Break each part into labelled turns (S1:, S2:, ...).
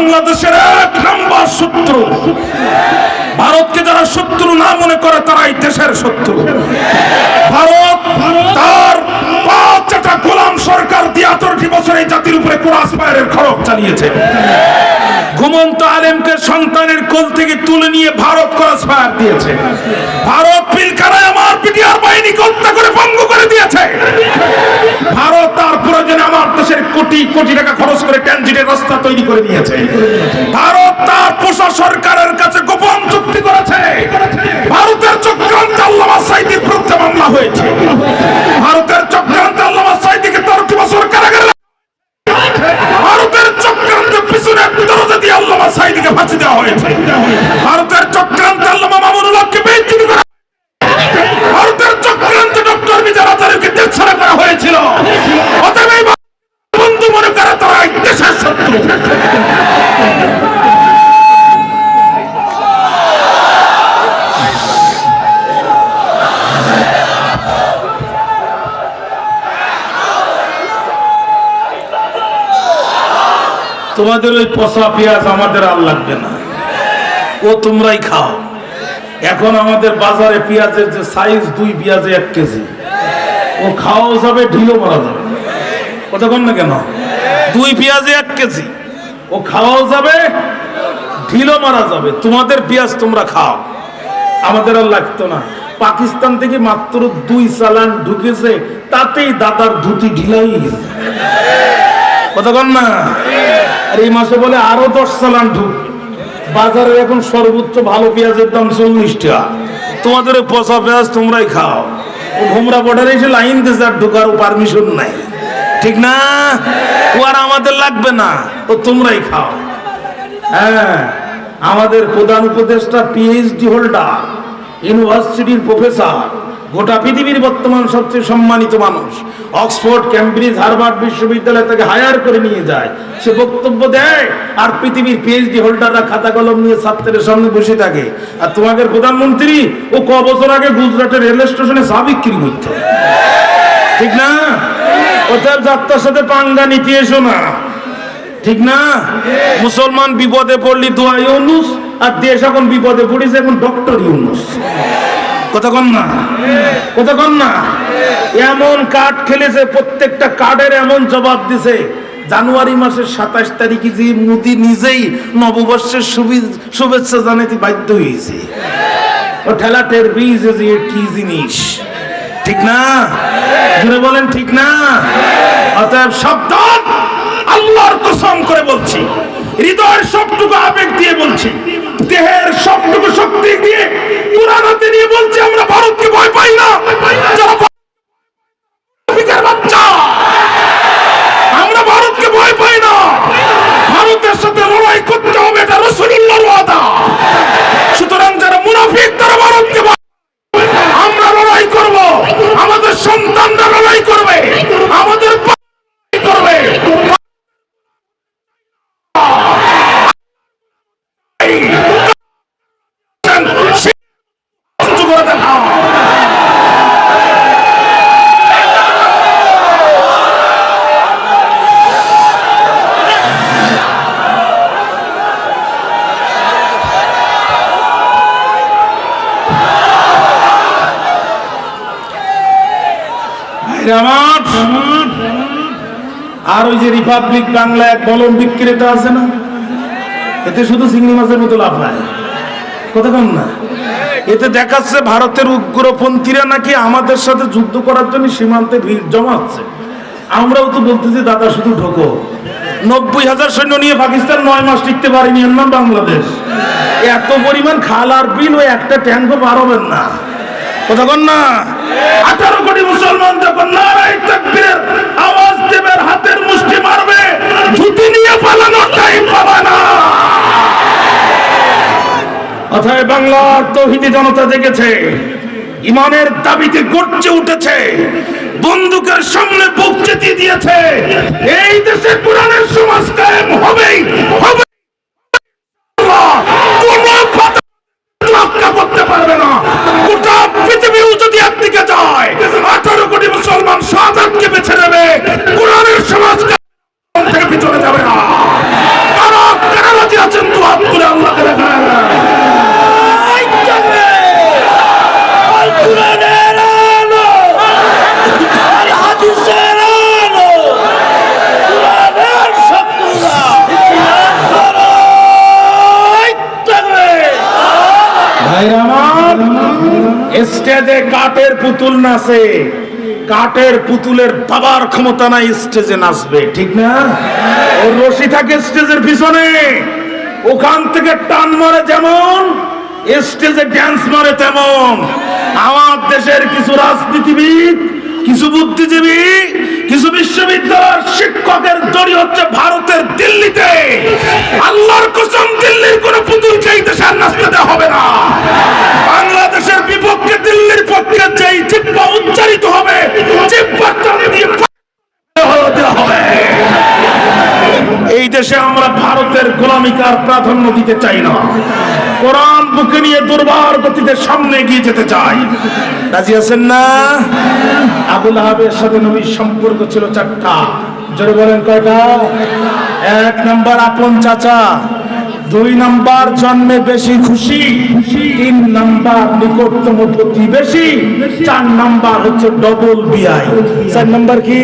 S1: বাংলাদেশের এক নম্বর শত্রু। ভারতকে যারা শত্রু না মনে করে তারাই দেশের শত্রু। ভারত তার 5টা গোলাম সরকার দিয়ে 18 বছর এই জাতির উপরে ক্রস ফায়ারের খড়গ চালিয়েছে। ঘুমন্ত আলেমকে সন্তানের কোল থেকে তুলে নিয়ে ভারত ক্রস ফায়ার দিয়েছে। ভারত পিলখানায় আমার পিটিআর বাহিনীকে হত্যা করে ভঙ্গ করে দিয়েছে। ভারত তার প্রয়োজনে আমার দেশের কোটি কোটি টাকা খরচ করে ট্রানজিটের রাস্তা তৈরি করে দিয়েছে। ভারত তার পোষা সরকারের কাছে গোপন চুক্তি করেছে। ভারতের চক্রান্তে আল্লামা সাঈদীর বিরুদ্ধে মামলা হয়েছে। ভারতের চক্রান্তে আল্লামা সাঈদীকে 13 বছর কারাগারে, ভারতের চক্রান্তের পিছনে দরজা দিয়ে আল্লামা সাঈদীকে ফাঁসি দেওয়া হয়েছে। ভারতের চক্রান্তে আল্লামা মামুনুল হককে বেইজ্জতি করা, ভারতের চক্রান্তে ডক্টর মিজান আজারিকে দেশ ছাড়া করা হয়েছিল। অতএব এই বন্ধু মনে করে তারা দেশের শত্রু। তোমাদের ওই পচা পেঁয়াজ আমাদের আর লাগবে না, ও তোমরাই খাও। এখন আমাদের বাজারে পেঁয়াজের যে সাইজ, 2 পেঁয়াজে 1 কেজি, ও খাওয়াও যাবে, ঢিলও মারা যাবে। কতক্ষণ না কেন? 2 পেঁয়াজে 1 কেজি, ও খাওয়াও যাবে, ঢিলও মারা যাবে। তোমাদের পেঁয়াজ তোমরা খাও, আমাদের আর লাগতো না। পাকিস্তান থেকে মাত্র 2 চালান ঢুকেছে, তাতেই দাদার ধুতি ঢিলাই গেছে। কতক্ষণ না? আর এই মাসে বলে আরো 10 চালান ঢুক। বাজারে এখন সর্বোচ্চ ভালো পেঁয়াজের দাম 40 টাকা। তোমাদের পচা পেঁয়াজ তোমরাই খাও। ও ভোমরা বর্ডারে এসে লাইন দিয়েছে, আর ঢোকার পারমিশন নাই, ঠিক না? ও আর আমাদের লাগবে না, ও তোমরাই খাও। হ্যাঁ, আমাদের প্রধান উপদেষ্টা পিএইচডি হোল্ডার, ইউনিভার্সিটির প্রফেসর, গোটা পৃথিবীর বর্তমান সবচেয়ে সম্মানিত মানুষ। অক্সফোর্ড, ক্যামব্রিজ, হার্ভার্ড বিশ্ববিদ্যালয় থেকে হায়ার করে নিয়ে যায়, সে বক্তব্য দেয়, আর পৃথিবীর পিএইচডি হোল্ডাররা খাতা কলম নিয়ে ছাত্রের সামনে বসে থাকে। আর তোমাদের প্রধানমন্ত্রী ও ক বছর আগে গুজরাটের রেল স্টেশনে চা বিক্রি করতো, ঠিক না? ওদের যাত্রার সাথে পাঙ্গা নিতে এসো না, ঠিক না? মুসলমান বিপদে পড়লি দোয়া ইউনুস, আর দেশ এখন বিপদে পড়েছে, এখন ডক্টর ইউনুস। কতক্ষণ না? কতক্ষণ না? এমন কার্ড খেলেছে, প্রত্যেকটা কার্ডের এমন জবাব দিছে। জানুয়ারি মাসের 27 তারিখে যে মোদি নিজেই নববর্ষের শুভেচ্ছা জানাতে বাধ্য হয়েছে। ও ঠেলা টের বীজ যে কি জিনিস, ঠিক না? জুড়ে বলেন ঠিক না? অতএব সাবধান, আল্লাহর কসম করে বলছি, হৃদয়ের সবটুকু আবেগ দিয়ে বলছি, দেহের সবটুকু শক্তি দিয়ে কুরআন হাতে নিয়ে বলছি, আমরা ভারতকে ভয় পাই না। বাচ্চা, আমরা ভারতকে ভয় পাই না। ভারতের সাথে লড়াই করতে হবে, এটা রাসূলুল্লাহর ওয়াদা। সুতরাং যারা মুনাফিক তারা ভারতকে ভয়, আমরা লড়াই করব, আমাদের সন্তানরা লড়াই করবে, আমাদের করবে। আর ওই যে রিপাবলিক বাংলা এক বলম বিক্রেতা আছে না, এতে শুধু চিংড়ি মাছের মতো লাভ নাই। কতক্ষণ না? এতে দেখাচ্ছে ভারতের উগ্রপন্থীরা নাকি আমাদের সাথে যুদ্ধ করার জন্য সীমান্তে ভিড় জমাচ্ছে। আমরাও তো বলতেছি দাদা শুধু ঢোকো। 90,000 সৈন্য নিয়ে পাকিস্তান 9 মাস টিকতে পারেনি, এর নাম বাংলাদেশ। এত পরিমাণ খাল আর বিল, ওই একটা ট্যাঙ্কও পার হবেন না। কতক্ষণ না? 18 কোটি মুসলমান যখন নারায়ে তাকবীরের আওয়াজ দেবে, হাতের মুষ্টি মারবে, ঝুঁটি নিয়ে পালানোর টাইম পাবে না। অতএব বাংলার তৌহিদি জনতা জেগেছে, ইমানের দাবিতে গর্জে উঠেছে, বন্দুকের সামনে বুক চেতিয়ে দিয়েছে। এই দেশে কোরআনের সমাজ কায়েম হবেই হবে। করতে পারবে না। গোটা পৃথিবীও যদি একদিকে যায়, 18 কোটি মুসলমান শাহাদাতকে বেছে নেবে, কোরআনের সমাজ থেকে পিছনে যাবে না। স্টেজে কাঠের পুতুল নাচে, কাঠের পুতুলের বাবার ক্ষমতা নাই স্টেজে নাচবে, ঠিক না? ওর রশি থাকে স্টেজের পিছনে, ওখান থেকে টান মারে যেমন, স্টেজে ড্যান্স মারে তেমন। আমার দেশের কিছু রাজনীতিবিদ, কিছু বুদ্ধিজীবী, কিছু বিশ্ববিদ্যালয়ের শিক্ষকের দড়ি হচ্ছে ভারতের দিল্লিতে। আল্লাহর কসম, দিল্লির কোন পুতুলকে এই দেশে আর নাচতে দেওয়া হবে না। বাংলাদেশের বিপক্ষে দিল্লির পক্ষে যেই জিহ্বা উচ্চারিত হবে, জিহ্বাটা দিয়ে দেওয়া হবে। এই দেশে আমরা ভারতের গোলামিকে আর প্রাধান্য দিতে চাই না। কোরআন বুকে নিয়ে দুর্বার গতিতে সামনে এগিয়ে যেতে চাই। রাজি আছেন না? আবু লাহাবের সাথে নবীর সম্পর্ক ছিল চারটা। জোরে বলেন কয়টা? 1 নাম্বার আপন চাচা, 2 নাম্বার জন্মে বেশি খুশি, 3 নাম্বার নিকটতম প্রতিবেশী, 4 নাম্বার হচ্ছে ডবল বিআই। 4 নাম্বার কি?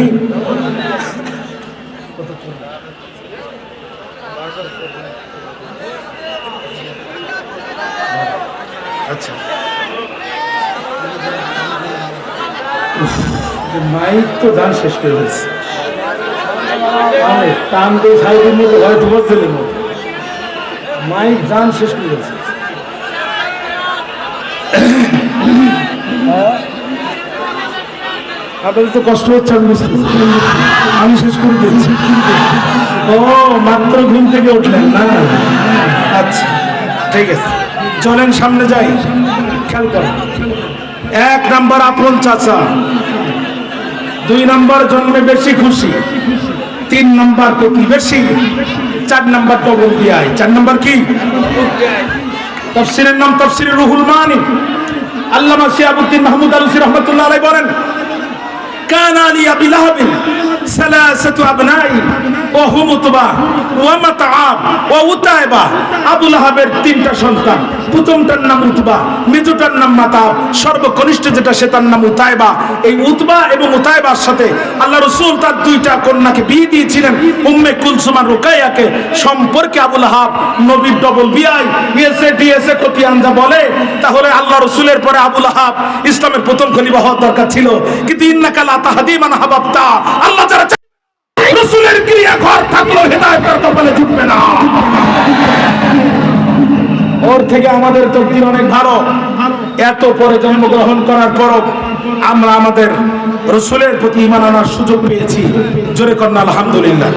S1: আচ্ছা, মাইক তো গান শেষ করে দিচ্ছে, টান দিয়ে সাইডের মতো হয়তো বলছিলেন, মাইক গান শেষ করে দিচ্ছে। আপনাদের তো কষ্ট হচ্ছে, আমি শেষ করে দিচ্ছি। ও মাত্র ঘুম থেকে উঠলেন না? আচ্ছা ঠিক আছে, চলেন সামনে যাই। খেয়াল করেন, 1 নাম্বার আপন চাচা, 2 নাম্বার জন্মে বেশি খুশি, 3 নাম্বার প্রতিবেশী, 4 নাম্বার ডবল বিআই। 4 নাম্বার কি? তাফসীরের নাম তাফসীরে রুহুল মানি। আল্লামা শিহাবুদ্দিন মাহমুদ আলুসি রহমাতুল্লাহ আলাইহি বলেন, কানা লি আবি লাহাবিন সালাসাতু আবনাই ওয়া হুম উতবা ওয়া মাতআব ওয়া উতাইবা। আবু লাহাবের 3টা সন্তান, প্রথমটার নাম উতবা, মেজোটার নাম মাতআব, সর্বকনিষ্ঠ যেটা সেটার নাম উতাইবা। এই উতবা এবং উতাইবার সাথে আল্লাহ রাসূল তার 2টা কন্যাকে বিয়ে দিয়েছিলেন, উম্মে কুলসুম আর রুকাইয়াকে। সম্পর্কে আবু লাহাব নবীর ডবল বিআই, এসে ডিএসএ কতি আনজা বলে। তাহলে আল্লাহ রাসূলের পরে আবু লাহাব ইসলামের প্রথম খলিফা হওয়ার দরকার ছিল। কিন্তু ইন্নাকা লা তাহদি মান আহবাবতা, আল্লাহ যারা রাসূলের ক্রিয়া ঘর থাকলেও হেদায়েত তার কপালে জুটবে না। ওর থেকে আমাদের তকদির অনেক ভালো। এত পরে জন্মগ্রহণ করার পরও আমরা আমাদের রাসূলের প্রতি ঈমান আনার সুযোগ পেয়েছি। জোরে কন্যা আলহামদুলিল্লাহ।